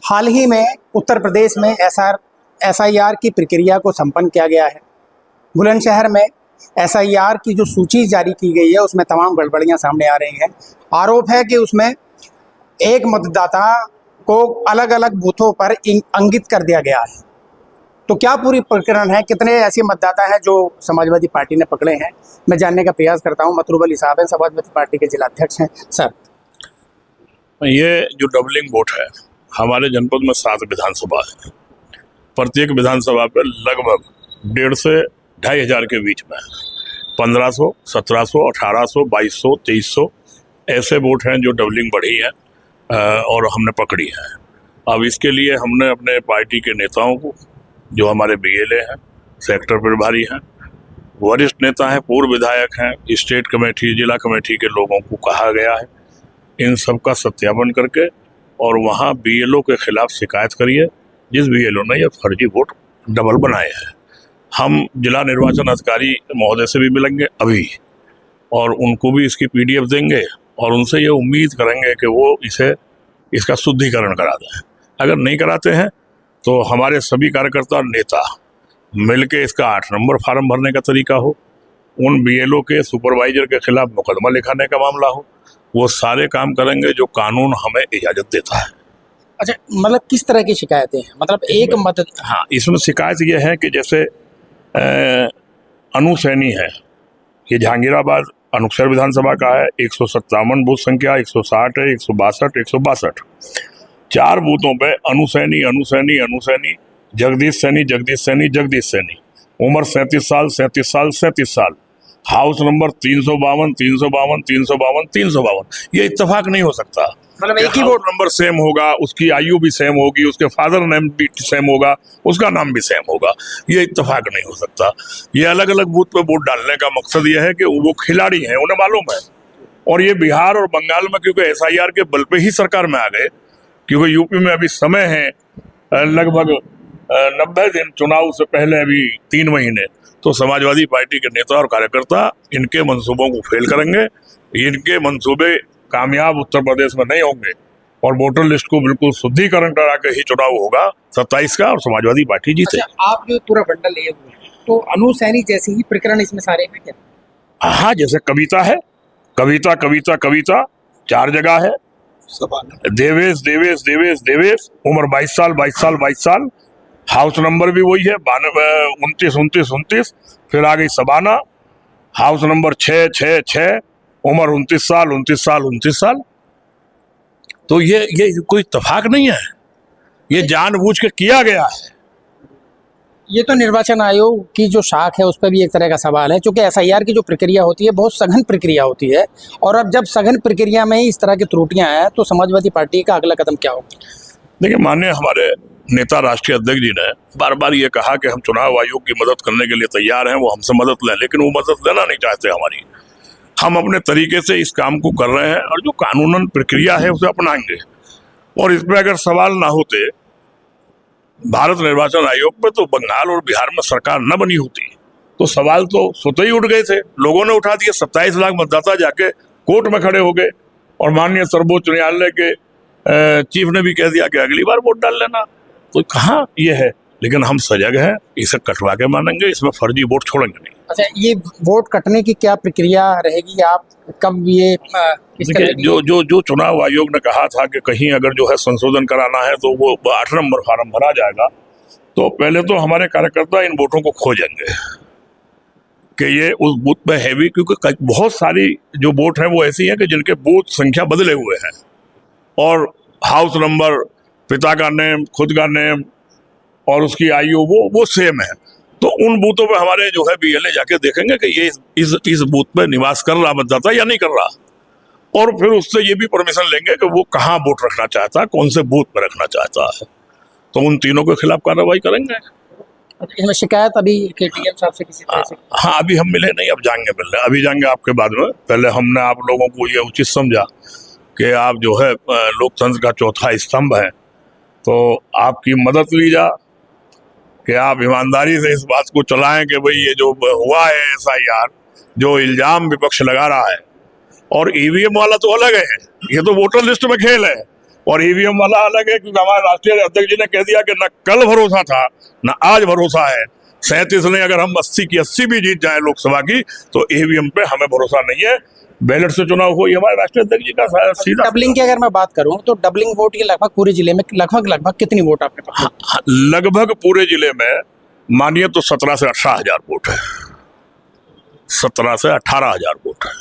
हाल ही में उत्तर प्रदेश में एसआईआर की प्रक्रिया को संपन्न किया गया है। बुलंदशहर में एसआईआर की जो सूची जारी की गई है उसमें तमाम गड़बड़ियां सामने आ रही हैं। आरोप है कि उसमें एक मतदाता को अलग अलग बूथों पर अंकित कर दिया गया है। तो क्या पूरी प्रकरण है, कितने ऐसे मतदाता हैं जो समाजवादी पार्टी ने पकड़े हैं, मैं जानने का प्रयास करता हूं। मतरूब अली साहब हैं, समाजवादी पार्टी के जिला अध्यक्ष हैं। सर, ये जो डबलिंग वोट है, हमारे जनपद में 7 विधानसभा है। प्रत्येक विधानसभा पर लगभग 1.5 से 2.5 हज़ार के बीच में 1500, 1700, 1800, 2200, 2300 ऐसे वोट हैं जो डबलिंग बढ़ी है और हमने पकड़ी है। अब इसके लिए हमने अपने पार्टी के नेताओं को, जो हमारे बीएलए हैं, सेक्टर प्रभारी हैं, वरिष्ठ नेता हैं, पूर्व विधायक हैं, स्टेट कमेटी, जिला कमेटी के लोगों को कहा गया है इन सब का सत्यापन करके और वहाँ बीएलओ के खिलाफ शिकायत करिए जिस बीएलओ ने यह फर्जी वोट डबल बनाए हैं। हम जिला निर्वाचन अधिकारी महोदय से भी मिलेंगे अभी और उनको भी इसकी पीडीएफ देंगे और उनसे ये उम्मीद करेंगे कि वो इसका शुद्धिकरण करा दें। अगर नहीं कराते हैं तो हमारे सभी कार्यकर्ता और नेता मिलके इसका 8 नंबर फार्म भरने का तरीका हो, उन बीएलओ के सुपरवाइजर के खिलाफ मुकदमा लिखाने का मामला हो, वो सारे काम करेंगे जो कानून हमें इजाजत देता है। अच्छा, मतलब किस तरह की शिकायतें हैं? मतलब एक मत हाँ, इसमें शिकायत ये है कि जैसे अनुसैनी है, ये जहांगीराबाद अनुक्षर विधानसभा का है, 157 बूथ संख्या, 160 है, 162, 162 4 बूथों पे अनुसैनी अनुसैनी अनुसैनी, जगदीश सैनी जगदीश सैनी जगदीश सैनी, उम्र 37 साल 37 साल 37 साल, हाउस नंबर 352 352 352 352। ये इत्तेफाक नहीं हो सकता। मतलब एक ही वोट नंबर सेम होगा, उसकी आयु भी सेम होगी, उसके फादर नेम भी सेम होगा, उसका नाम भी सेम होगा, ये इत्तेफाक नहीं हो सकता। ये अलग अलग बूथ पे वोट डालने का मकसद ये है कि वो खिलाड़ी हैं, उन्हें मालूम है। और ये बिहार और बंगाल में क्योंकि एसआईआर के बल पे ही सरकार में आ गए, क्योंकि यूपी में अभी समय है लगभग 90 दिन, चुनाव से पहले अभी 3 महीने, तो समाजवादी पार्टी के नेता और कार्यकर्ता इनके मंसूबों को फेल करेंगे। इनके मंसूबे कामयाब उत्तर प्रदेश में नहीं होंगे और वोटर लिस्ट को बिल्कुल शुद्धिकरण करा के ही चुनाव होगा 27 का और समाजवादी पार्टी जीते। अच्छा, आप जो पूरा बंडल लिए हुए हैं, तो अनुसैनी जैसे ही प्रकरण इसमें सारे हैं क्या? हाँ, जैसे कविता है, कविता कविता कविता 4 जगह है, देवेश देवेश देवेश देवेश, उम्र 22 साल 22 साल 22 साल, हाउस नंबर भी वही है 29 29 29, फिर आ गई सबाना, हाउस नंबर 6 6 6, उम्र 29 साल 29 साल 29 साल। तो ये कोई इत्तेफाक नहीं है, ये जानबूझ के किया गया है। ये तो निर्वाचन आयोग की जो शाख है उस पर भी एक तरह का सवाल है, क्योंकि एसआईआर की जो प्रक्रिया होती है बहुत सघन प्रक्रिया होती है, और अब जब सघन प्रक्रिया में ही इस तरह की त्रुटियां हैं तो समाजवादी पार्टी का अगला कदम क्या होगा? देखिए, माननीय हमारे नेता राष्ट्रीय अध्यक्ष जी ने बार बार ये कहा कि हम चुनाव आयोग की मदद करने के लिए तैयार हैं, वो हमसे मदद लें, लेकिन वो मदद लेना नहीं चाहते हमारी। हम अपने तरीके से इस काम को कर रहे हैं और जो कानूनन प्रक्रिया है उसे अपनाएंगे। और इसमें अगर सवाल ना होते भारत निर्वाचन आयोग पे, तो बंगाल और बिहार में सरकार न बनी होती, तो सवाल तो स्वतः ही उठ गए थे। लोगों ने उठा दिए, 27 लाख मतदाता जाके कोर्ट में खड़े हो गए और माननीय सर्वोच्च न्यायालय के चीफ ने भी कह दिया कि अगली बार वोट डाल लेना। तो कहाँ ये है, लेकिन हम सजग हैं, इसे कटवा के मानेंगे, इसमें फर्जी वोट छोड़ेंगे नहीं। अच्छा, ये वोट कटने की क्या प्रक्रिया रहेगी? आप कब ये जो चुनाव आयोग ने कहा था कि कहीं अगर जो है संशोधन कराना है तो वो 8 नंबर फार्म भरा जाएगा, तो पहले तो हमारे कार्यकर्ता इन वोटों को खोजेंगे कि ये उस बूथ में है भी, क्योंकि बहुत सारी जो वोट है वो ऐसी है कि जिनके बूथ संख्या बदले हुए हैं और हाउस नंबर, पिता का नेम, खुद का नेम और उसकी आयु वो सेम है। तो उन बूथों पे हमारे जो है बीएलए जाके देखेंगे कि ये इस बूथ पे निवास कर रहा मतदाता या नहीं कर रहा, और फिर उससे ये भी परमिशन लेंगे कि वो कहाँ वोट रखना चाहता है, कौन से बूथ पे रखना चाहता है, तो उन तीनों के खिलाफ कार्रवाई करेंगे। इसमें शिकायत अभी केटीएम साहब से किसी तरह से? हाँ, अभी हम मिले नहीं, अब जाएंगे मिलने, अभी जाएंगे आपके बाद में। पहले हमने आप लोगों को ये उचित समझा कि आप जो है लोकतंत्र का चौथा स्तंभ है, तो आपकी मदद ली जा कि आप ईमानदारी से इस बात को चलाएं कि भाई ये जो हुआ है एसआईआर, जो इल्जाम विपक्ष लगा रहा है, और ईवीएम वाला तो अलग है, ये तो वोटर लिस्ट में खेल है। और ईवीएम वाला अलग है, क्योंकि हमारे राष्ट्रीय अध्यक्ष जी ने कह दिया कि न कल भरोसा था न आज भरोसा है। 37 ने अगर हम 80 की 80 भी जीत जाए लोकसभा की, तो ईवीएम पे हमें भरोसा नहीं है। बैलेट से चुनाव हो, ये हमारे राष्ट्रीय अध्यक्ष जी का सीधा। डबलिंग की अगर मैं बात करूं तो डबलिंग वोट की लगभग पूरे जिले में लगभग कितनी वोट आपने पकड़ी? लगभग पूरे जिले में मानिए तो 17 से 18 हजार वोट है। 17 से 18 हजार वोट है।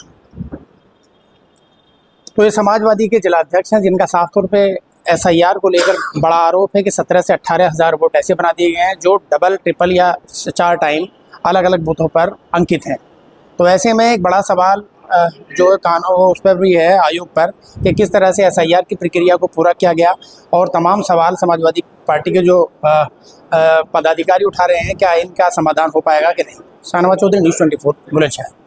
तो ये समाजवादी के जिलाध्यक्ष हैं जिनका साफ तौर पे एसआईआर को लेकर बड़ा आरोप है कि 17 से 18 हजार वोट ऐसे बना दिए गए हैं जो डबल, ट्रिपल या 4 टाइम अलग अलग बूथों पर अंकित हैं। तो ऐसे में एक बड़ा सवाल जो कानून उस पर भी है, आयोग पर, कि किस तरह से एसआईआर की प्रक्रिया को पूरा किया गया, और तमाम सवाल समाजवादी पार्टी के जो पदाधिकारी उठा रहे हैं, क्या इनका समाधान हो पाएगा कि नहीं। शाहनवाज चौधरी, न्यूज़ 24, बुलंदशहर।